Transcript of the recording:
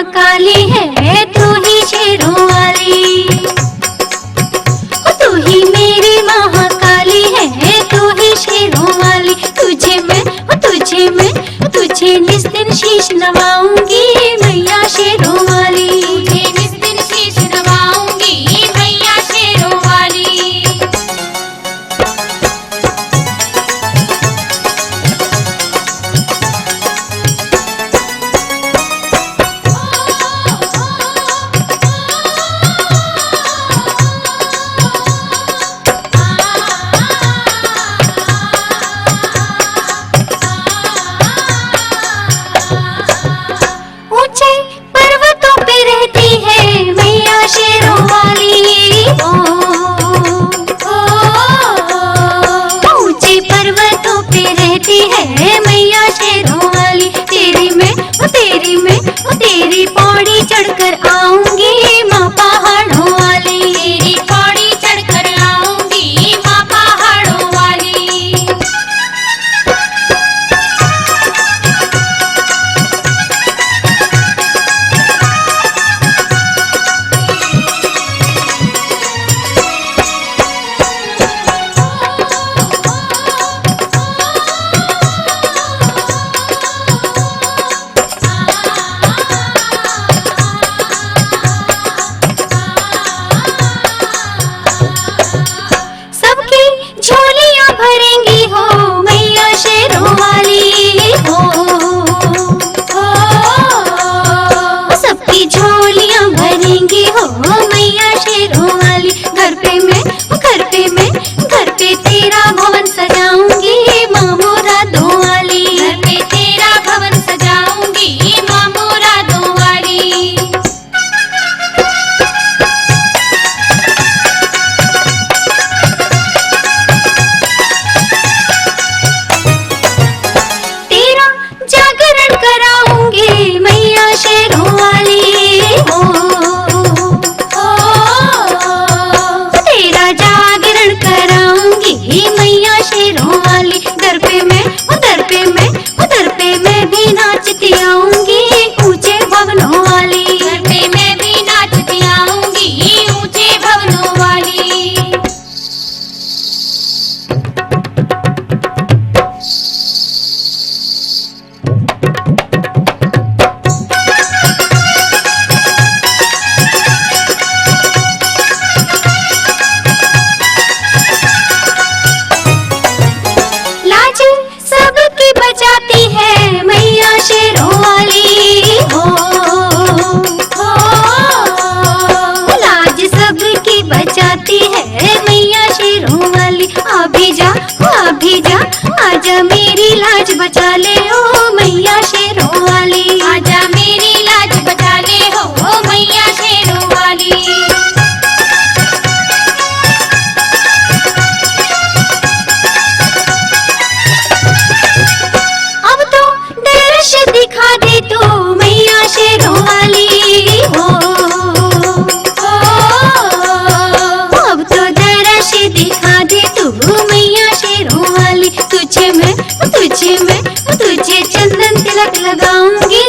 महाकाली है, तू ही शेरों वाली। तू ही मेरी महाकाली है, तू ही शेरों वाली। तुझे निस दिन शीश नवाऊंगी मैया शेरों वाली। तुझे निस दिन शीश नवाऊंगी मैया शेरों वाली। ऊंचे पर्वतों पे रहती है मैया शेरों वाली। ऊंचे पर्वतों पे रहती है मैया शेरों वाली। तेरी पौड़ी चढ़कर आऊंगी माँ पहाड़ों वाली। तेरी पौड़ी चढ़कर आऊंगी माँ पहाड़ों वाली। सबकी झोलियां भरेंगी हो मैया शेरों वाली। सबकी झोलियां भरेंगी हो मैया शेरों वाली। घर पे तेरा भवन सजाऊंगी माँ मुरादों वाली। घर पे तेरा भवन सजाऊंगी माँ मुरादों वाली। तेरा जागरण कराऊंगी मैया शेरों वाली। तेरा जागरण कराऊंगी मैया शेरों वाली। दर पे मैं भी नाचती आऊंगी ऊंचे भवनों वाली। दर पे मैं भी नाचती आऊंगी ऊंचे भवनों वाली। लाज सबकी बचाती है मैया शेरों वाली। लाज सबकी बचाती है मैया शेरों वाली। अभी जा आजा मेरी लाज बचा ले ओ मैया शेरों वाली। आजा मेरी लाज बचा ले हो मैया शेरों वाली। अब तो दर्श दिखा दे तू मैया शेरों वाली। अब तो दर्श दिखा दे तू मैया शेरों वाली। तुझे चंदन तिलक लगाऊंगी